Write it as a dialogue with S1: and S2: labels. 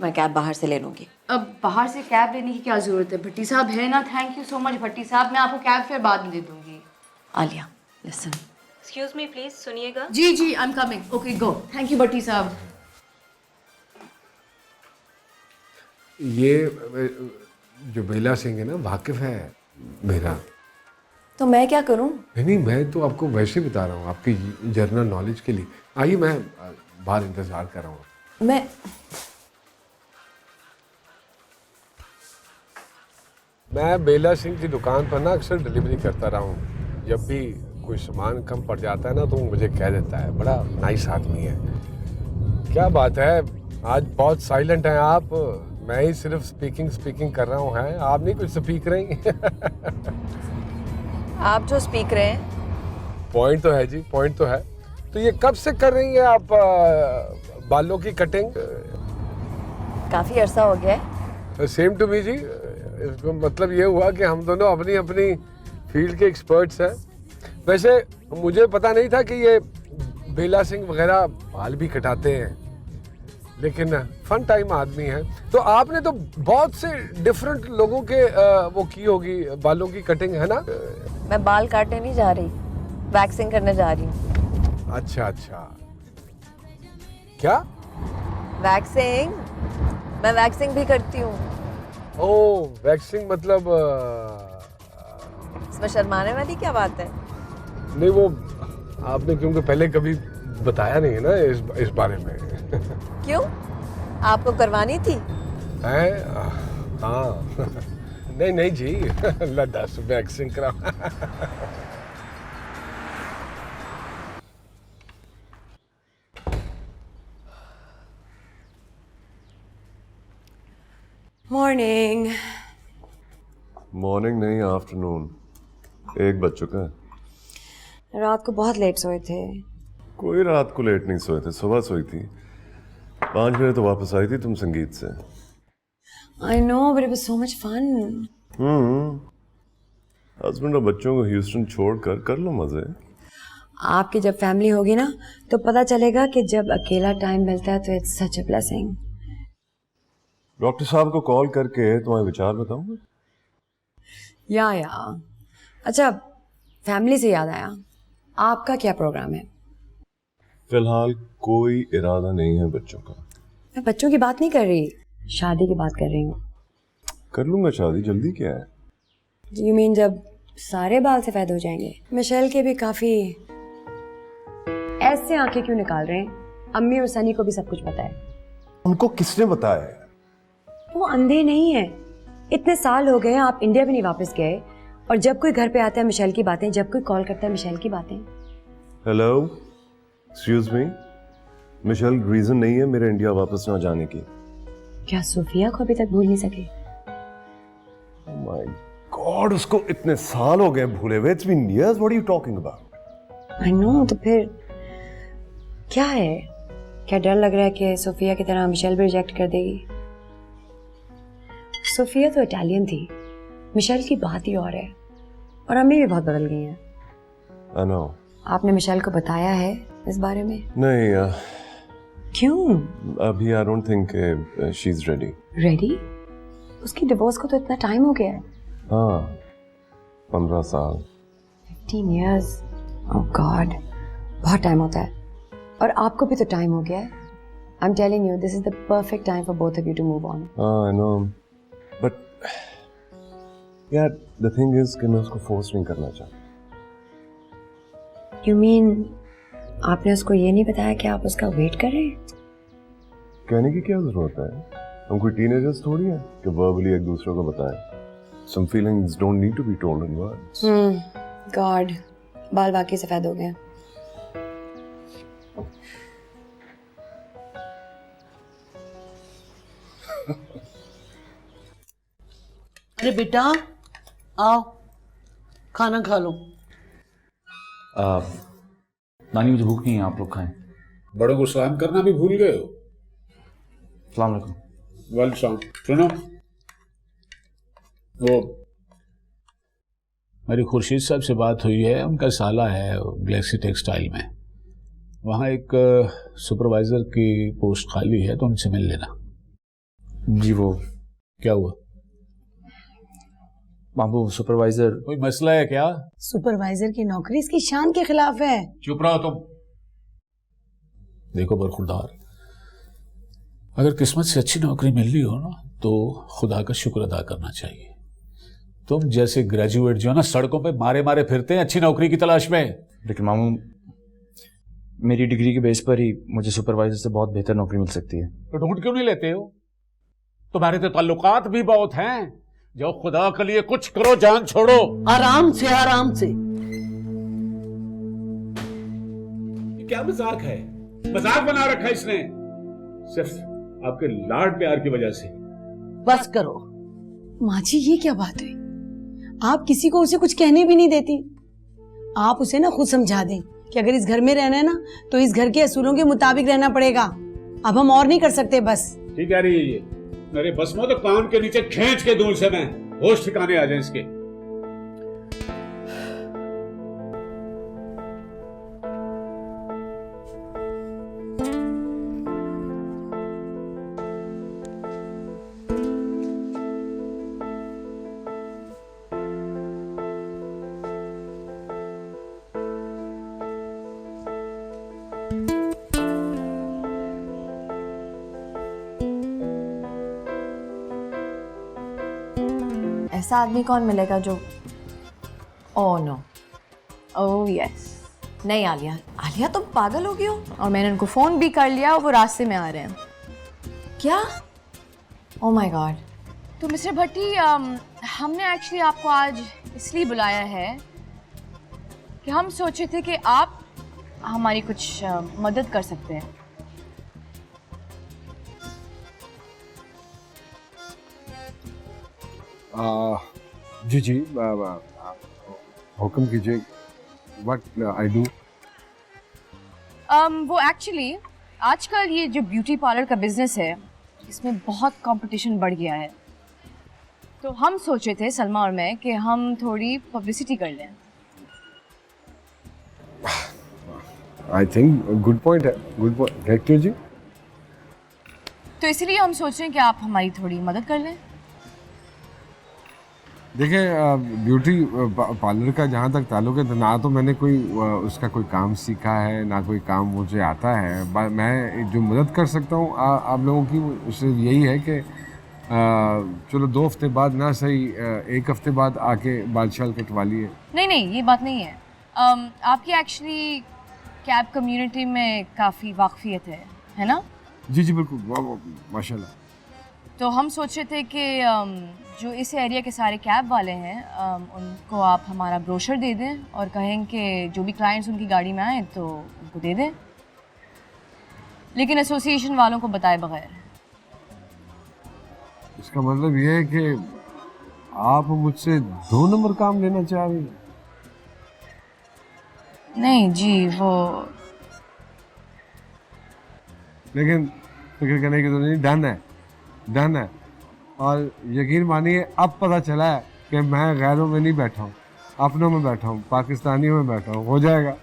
S1: मैं कैब बाहर से ले लूँगी।
S2: अब बाहर से कैब लेने की क्या ज़रूरत है? भट्टी साहब है ना। Thank you so much Bhatti साहब, मैं आपको कैब फिर बाद में दे दूँगी।
S1: Alia listen.
S3: Excuse me please, सुनिएगा।
S2: जी जी, I am coming. Okay go. Thank you Bhatti साहब।
S4: ये जो बेला सिंह है ना, वाकिफ है मेरा।
S1: तो मैं क्या करूँ?
S4: नहीं, मैं तो आपको वैसे बता रहा हूँ, आपकी जनरल नॉलेज के लिए। आइए, मैं बाहर इंतज़ार कर रहा हूँ। मैं बेला सिंह की दुकान पर ना अक्सर डिलीवरी करता रहा हूँ। जब भी कोई सामान कम पड़ जाता है ना तो मुझे कह देता है। बड़ा नाइस आदमी है। क्या बात है, आज बहुत साइलेंट हैं आप। मैं ही सिर्फ स्पीकिंग कर रहा हूँ। हैं आप नहीं कुछ स्पीक रही?
S1: आप जो स्पीक रहे हैं।
S4: पॉइंट तो है जी, पॉइंट तो है। तो ये कब से कर रही हैं आप बालों की कटिंग?
S1: काफ़ी अरसा हो गया है।
S4: सेम टू मी जी। इसको मतलब ये हुआ कि हम दोनों अपनी अपनी फील्ड के एक्सपर्ट्स हैं। वैसे मुझे पता नहीं था कि ये बेला सिंह वगैरह बाल भी कटाते हैं, लेकिन फन टाइम आदमी है। तो आपने तो बहुत से डिफरेंट लोगों के वो की होगी बालों की कटिंग, है ना?
S1: मैं बाल काटने नहीं जा रही, वैक्सिंग करने जा रही हूँ।
S4: अच्छा। क्या?
S1: वैक्सिंग? मैं वैक्सिंग भी करती हूँ।
S4: ओह, वैक्सिंग मतलब
S1: इसमें शर्माने वाली क्या बात है?
S4: नहीं, वो आपने क्योंकि पहले कभी बताया नहीं है ना इस बारे में।
S1: क्यों? आपको करवानी थी?
S4: हैं? हाँ। नहीं जी। लद्दाख वैक्सिंग करा।
S1: मॉर्निंग।
S5: मॉर्निंग नहीं, आफ्टरनून। 1 बज चुका है।
S1: रात को बहुत लेट सोए थे।
S5: कोई रात को लेट नहीं सोए थे, सुबह सोई थी। 5 बजे तो वापस आई थी तुम संगीत से।
S1: I know, but it was so much fun.
S5: Husband और बच्चों को ह्यूस्टन छोड़कर कर लो मजे।
S1: आपकी जब फैमिली होगी ना तो पता चलेगा कि जब अकेला टाइम मिलता है तो it's such a blessing.
S5: Doctor साहब को कॉल करके तुम्हारे विचार बताऊंगा।
S1: या अच्छा, फैमिली से याद आया, आपका क्या प्रोग्राम है?
S5: फिलहाल कोई इरादा नहीं है बच्चों का।
S1: मैं बच्चों की बात नहीं कर रही, शादी की बात कर रही हूँ।
S5: कर लूंगा शादी, जल्दी क्या है?
S1: यू मीन जब सारे बाल सफेद हो जाएंगे? मिशेल के भी काफी। ऐसे आंखें क्यों निकाल रहे हैं? अम्मी और सनी को भी सब कुछ पता है।
S5: उनको किसने बताया है?
S1: वो अंधे नहीं है। इतने साल हो गए हैं, आप इंडिया भी नहीं वापस गए, और जब कोई घर पे आता है मिशेल की बातें, जब कोई कॉल करता है मिशेल की बातें।
S5: Hello, excuse me, Michelle reason नहीं है मेरे इंडिया वापस ना जाने की।
S1: क्या सोफिया को अभी तक भूल नहीं सके?
S5: माय गॉड, उसको इतने साल हो गए भूले हुए। It's been years, what are you talking about?
S1: I know, तो फिर क्या है? क्या डर लग रहा है कि सोफिया की तरह मिशेल भी रिजेक्ट कर देगी? सोफिया तो इटालियन थी, मिशेल की बात ही और है, और अम्मी भी बहुत बदल गई हैं।
S5: I know.
S1: आपने मिशेल को बताया है इस बारे में?
S5: नहीं,
S1: क्यों?
S5: अभी I don't think she is ready.
S1: Ready? उसकी डिवोर्स को तो इतना टाइम हो गया है।
S5: हाँ, 15 साल।
S1: 15 years? Oh God, बहुत टाइम होता है, और आपको भी तो टाइम हो गया है। I'm telling you, this is the perfect time for both of you to move on.
S5: I know, but यार the thing is कि मैं उसको फोर्स नहीं करना चाहता।
S1: You mean आपने उसको ये नहीं बताया कि आप उसका वेट कर रहे हैं?
S5: कहने की क्या जरूरत है? हम कोई टीनेजर्स थोड़ी हैं कि वर्बली एक दूसरे को बताएं। Some feelings don't need to be told in words.
S1: God, बाल वाकई सफेद हो गए।
S6: अरे बेटा, आओ खाना खा लो।
S7: नानी मुझे भूख नहीं है, आप लोग खाएं।
S8: बड़ों को सलाम करना भी भूल गए हो।
S7: अस्सलाम वालेकुम।
S8: वालेकुम। सुनो, वो मेरी खुर्शीद साहब से बात हुई है, उनका साला है गैलेक्सी टेक्सटाइल में, वहाँ एक सुपरवाइजर की पोस्ट खाली है, तो उनसे मिल लेना।
S7: जी वो
S8: क्या हुआ?
S7: बाबू सुपरवाइजर।
S8: कोई मसला है क्या?
S6: सुपरवाइजर की नौकरी इसकी शान के खिलाफ है।
S8: चुप रहो तुम। देखो बरखुरदार, अगर किस्मत से अच्छी नौकरी मिल रही हो ना तो खुदा का शुक्र अदा करना चाहिए। तुम जैसे ग्रेजुएट जो है ना सड़कों पे मारे मारे फिरते हैं अच्छी नौकरी की तलाश में।
S7: लेकिन मामू मेरी डिग्री के बेस पर ही मुझे सुपरवाइजर से बहुत बेहतर नौकरी मिल सकती है।
S8: तो ढूंढ क्यों नहीं लेते हो? तुम्हारे तो ताल्लुकात भी बहुत हैं। जो खुदा के लिए कुछ करो, जान छोड़ो।
S6: आराम से आराम से।
S8: क्या मजाक है? मजाक बना रखा इसने सिर्फ आपके लाड प्यार की वजह से।
S6: बस करो।
S1: माँ जी ये क्या बात हुई? आप किसी को उसे कुछ कहने भी नहीं देती। आप उसे ना खुद समझा दें कि अगर इस घर में रहना है ना तो इस घर के असूलों के मुताबिक रहना पड़ेगा। अब हम और नहीं कर सकते बस।
S8: ठीक कह रही है ये। मेरे बस में तो कान के नीचे खींच के दूर से मैं होश ठिकाने आ जाए इसके।
S3: ऐसा आदमी कौन मिलेगा जो ओह नो ओह यस नहीं आलिया आलिया तुम पागल हो गई हो। और मैंने उनको फ़ोन भी कर लिया और वो रास्ते में आ रहे हैं। क्या? Oh my God.
S2: तो मिस्टर भट्टी हमने एक्चुअली आपको आज इसलिए बुलाया है कि हम सोचे थे कि आप हमारी कुछ मदद कर सकते हैं।
S4: जी जी हुक्म कीजिए। What I do?
S2: वो एक्चुअली आजकल ये जो ब्यूटी पार्लर का बिजनेस है इसमें बहुत कंपटीशन बढ़ गया है। तो हम सोचे थे सलमा और मैं कि हम थोड़ी पब्लिसिटी कर लें।
S4: आई थिंक गुड पॉइंट है। गुड पॉइंट क्यों जी?
S2: तो इसलिए हम सोच रहे हैं कि आप हमारी थोड़ी मदद कर लें।
S4: देखिए ब्यूटी पार्लर का जहाँ तक ताल्लुक है तो ना तो मैंने कोई उसका कोई काम सीखा है ना कोई काम मुझे आता है। मैं जो मदद कर सकता हूँ आप लोगों की उससे यही है कि चलो 2 हफ्ते बाद ना सही 1 हफ्ते बाद आके बाल शाल कटवा लिए।
S2: नहीं नहीं ये बात नहीं है। आपकी एक्चुअली कैब कम्युनिटी में काफ़ी वाकफियत है ना?
S4: जी जी बिल्कुल माशाल्लाह।
S2: तो हम सोच रहे थे कि जो इस एरिया के सारे कैब वाले हैं उनको आप हमारा ब्रोशर दे दें और कहें कि जो भी क्लाइंट्स उनकी गाड़ी में आए तो उनको दे दें, लेकिन एसोसिएशन वालों को बताए बगैर।
S4: इसका मतलब ये है कि आप मुझसे 2 नंबर काम लेना चाह रही हैं?
S2: नहीं जी वो
S4: लेकिन फिक्र करने की तो नहीं। डन है। और यकीन मानिए अब पता चला है कि मैं गैरों में नहीं बैठा हूँ, अपनों में बैठा हूँ, पाकिस्तानियों में बैठा हूँ। हो जाएगा।